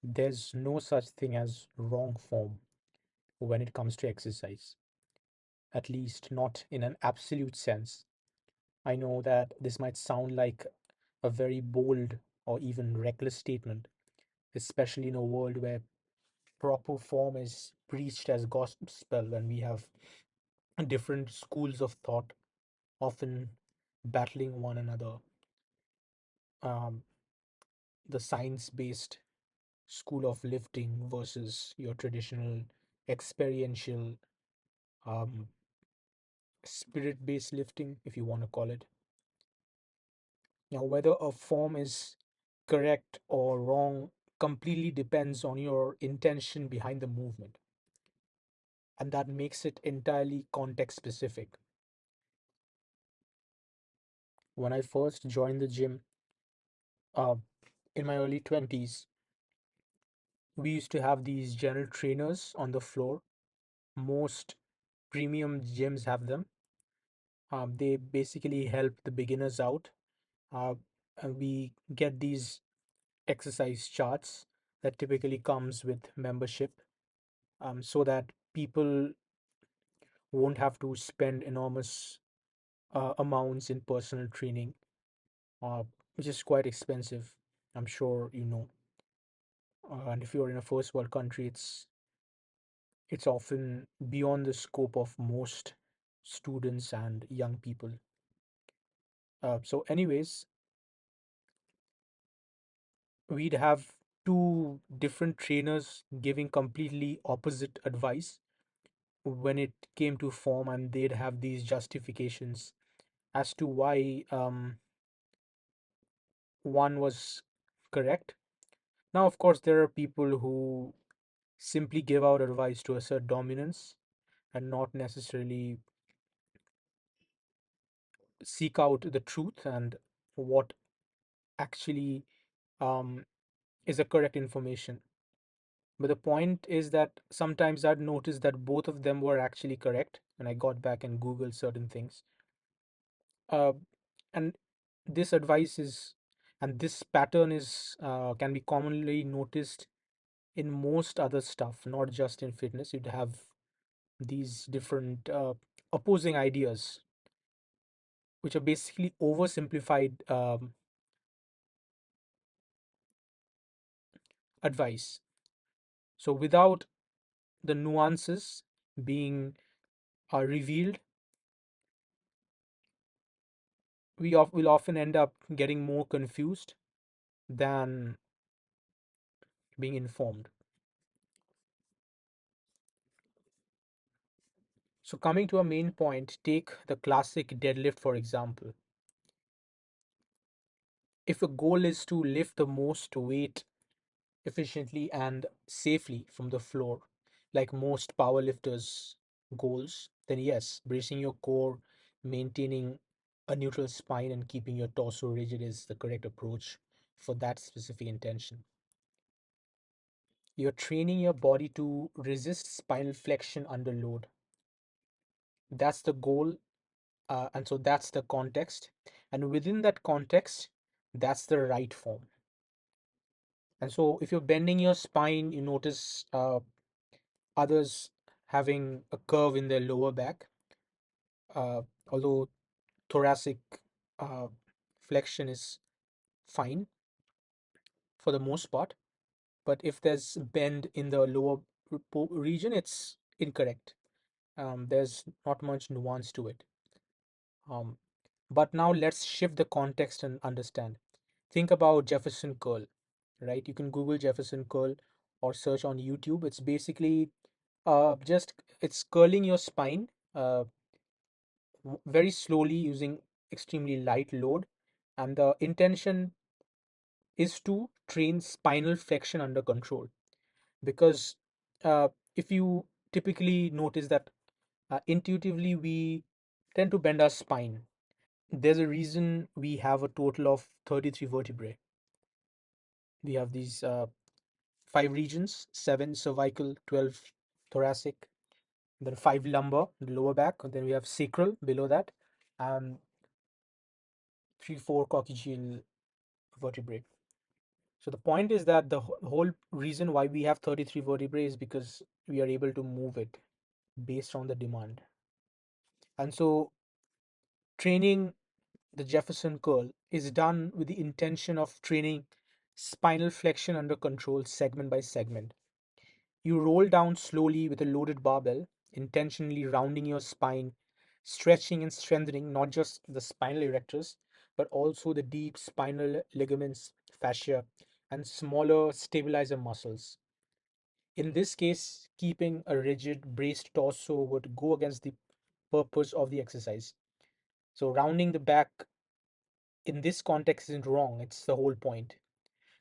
There's no such thing as wrong form when it comes to exercise, at least not in an absolute sense. I know that this might sound like a very bold or even reckless statement, especially in a world where proper form is preached as gospel and we have different schools of thought often battling one another. Um, the science based school of lifting versus your traditional experiential um, spirit based lifting, if you want to call it. Now, whether a form is correct or wrong completely depends on your intention behind the movement, and that makes it entirely context specific. When I first joined the gym uh, in my early 20s, we used to have these general trainers on the floor. Most premium gyms have them. They basically help the beginners out. Uh, and we get these exercise charts that typically comes with membership, so that people won't have to spend enormous amounts in personal training, uh, which is quite expensive. I'm sure you know. And if you're in a first world country, it's often beyond the scope of most students and young people. Anyways, we'd have two different trainers giving completely opposite advice when it came to form, and they'd have these justifications as to why one was correct. Now, of course, there are people who simply give out advice to assert dominance and not necessarily seek out the truth and what actually um, is a correct information. But the point is that sometimes I'd noticed that both of them were actually correct when I got back and Googled certain things. Uh, and this advice is, and this pattern is, can be commonly noticed in most other stuff, not just in fitness. You'd have these different opposing ideas, which are basically oversimplified advice. So without the nuances being revealed, will often end up getting more confused than being informed. So, coming to a main point, take the classic deadlift for example. If a goal is to lift the most weight efficiently and safely from the floor, like most powerlifters' goals, then yes, bracing your core, maintaining a neutral spine, and keeping your torso rigid is the correct approach for that specific intention. You're training your body to resist spinal flexion under load. That's the goal, and so that's the context. And within that context, that's the right form. And so if you're bending your spine, you notice others having a curve in their lower back, uh, although thoracic uh, flexion is fine for the most part. But if there's bend in the lower region, it's incorrect. There's not much nuance to it. Um, but now let's shift the context and understand. Think about Jefferson curl, right? You can Google Jefferson curl or search on YouTube. It's basically just it's curling your spine very slowly using extremely light load, and the intention is to train spinal flexion under control. Because if you typically notice that intuitively we tend to bend our spine. There's a reason we have a total of 33 vertebrae. We have these five regions: seven cervical, 12 thoracic, then five lumbar, the lower back, and then we have sacral below that, and three, four coccygeal vertebrae. So the point is that the whole reason why we have 33 vertebrae is because we are able to move it based on the demand. And so training the Jefferson curl is done with the intention of training spinal flexion under control segment by segment. You roll down slowly with a loaded barbell, intentionally rounding your spine, stretching and strengthening not just the spinal erectors, but also the deep spinal ligaments, fascia, and smaller stabilizer muscles. In this case, keeping a rigid, braced torso would go against the purpose of the exercise. So, rounding the back in this context isn't wrong, it's the whole point.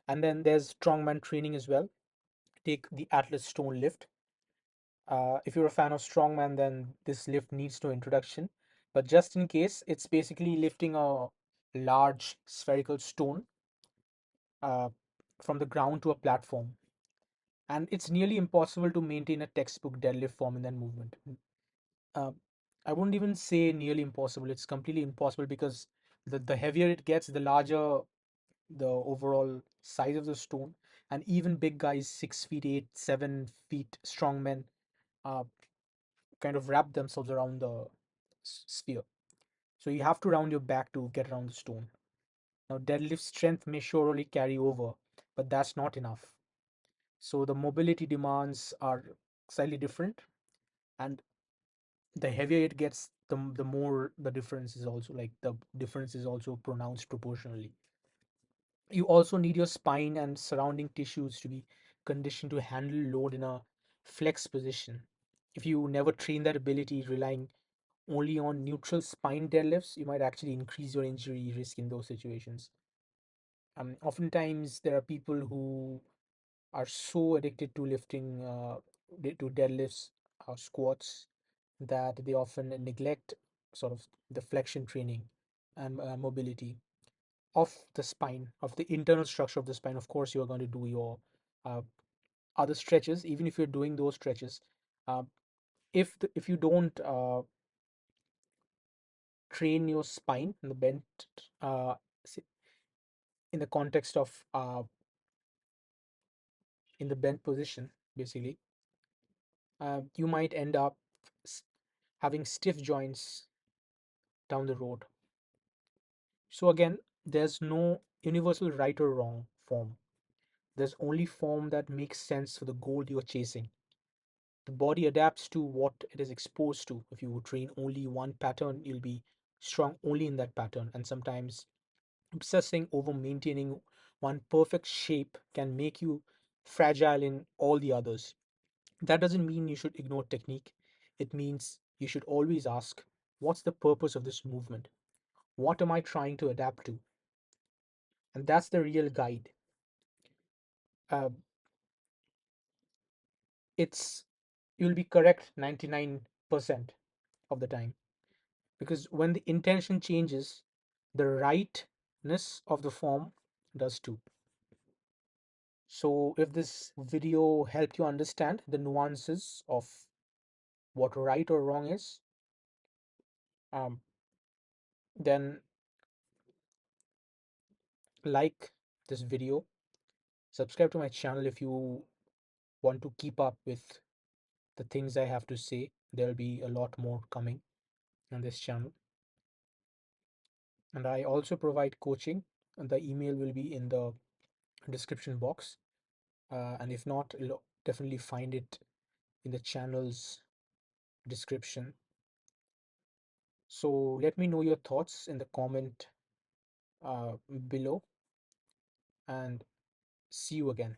And then there's strongman training as well. Take the Atlas stone lift. If you're a fan of strongman, then this lift needs no introduction. But just in case, it's basically lifting a large spherical stone uh, from the ground to a platform. And it's nearly impossible to maintain a textbook deadlift form in that movement. Uh, I wouldn't even say nearly impossible. It's completely impossible because the heavier it gets, the larger the overall size of the stone. And even big guys, 6 feet 8, 7 feet strong men, uh, kind of wrap themselves around the sphere. So you have to round your back to get around the stone. Now, deadlift strength may surely carry over, but that's not enough. So the mobility demands are slightly different, and the heavier it gets, the more the difference is also like the difference is also pronounced proportionally. You also need your spine and surrounding tissues to be conditioned to handle load in a flex position. If you never train that ability, relying only on neutral spine deadlifts, you might actually increase your injury risk in those situations. Oftentimes, there are people who are so addicted to lifting, to deadlifts or squats, that they often neglect sort of the flexion training and mobility of the spine, of the internal structure of the spine. Of course, you are going to do your uh, other stretches, even if you're doing those stretches. Uh, if you don't train your spine in the bent, uh, in the context of in the bent position, basically, you might end up s- having stiff joints down the road. So again, there's no universal right or wrong form. There's only form that makes sense for the goal you're chasing. The body adapts to what it is exposed to. If you train only one pattern, you'll be strong only in that pattern. And sometimes obsessing over maintaining one perfect shape can make you fragile in all the others. That doesn't mean you should ignore technique. It means you should always ask, what's the purpose of this movement? What am I trying to adapt to? And that's the real guide. Uh, it's You'll be correct 99% of the time, because when the intention changes, the rightness of the form does too. So if this video helped you understand the nuances of what right or wrong is, um, then like this video, subscribe to my channel if you want to keep up with the things I have to say. There'll be a lot more coming on this channel. And I also provide coaching, and the email will be in the description box. And if not, you'll definitely find it in the channel's description. So let me know your thoughts in the comment below, and see you again.